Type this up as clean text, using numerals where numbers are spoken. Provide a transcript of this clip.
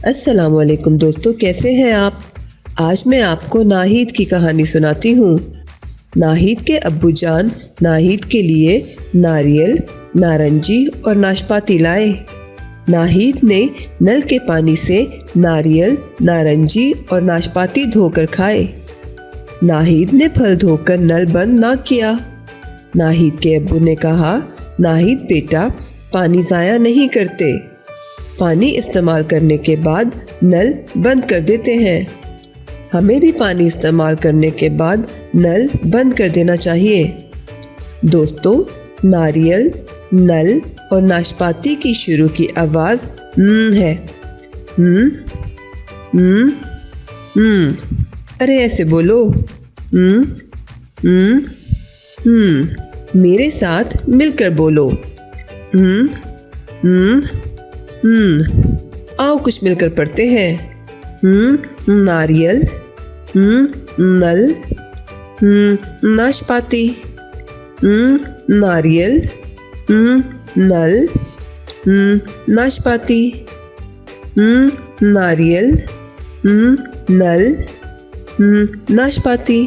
अस्सलामुअलैकुम दोस्तों, कैसे हैं आप। आज मैं आपको नाहिद की कहानी सुनाती हूँ। नाहिद के अब्बू जान नाहिद के लिए नारियल, नारंगी और नाशपाती लाए। नाहिद ने नल के पानी से नारियल, नारंगी और नाशपाती धोकर खाए। नाहिद ने फल धोकर नल बंद ना किया। नाहिद के अब्बू ने कहा, नाहिद बेटा, पानी ज़ाया नहीं करते, पानी इस्तेमाल करने के बाद नल बंद कर देते हैं। हमें भी पानी इस्तेमाल करने के बाद नल बंद कर देना चाहिए। दोस्तों, नारियल, नल और नाशपाती की शुरू की आवाज़ है। अरे ऐसे बोलो। मेरे साथ मिलकर बोलो। आओ कुछ मिलकर पढ़ते हैं। नारियल, नल, नाशपाती। नारियल, नल, नाशपाती। नारियल, नल, नाशपाती।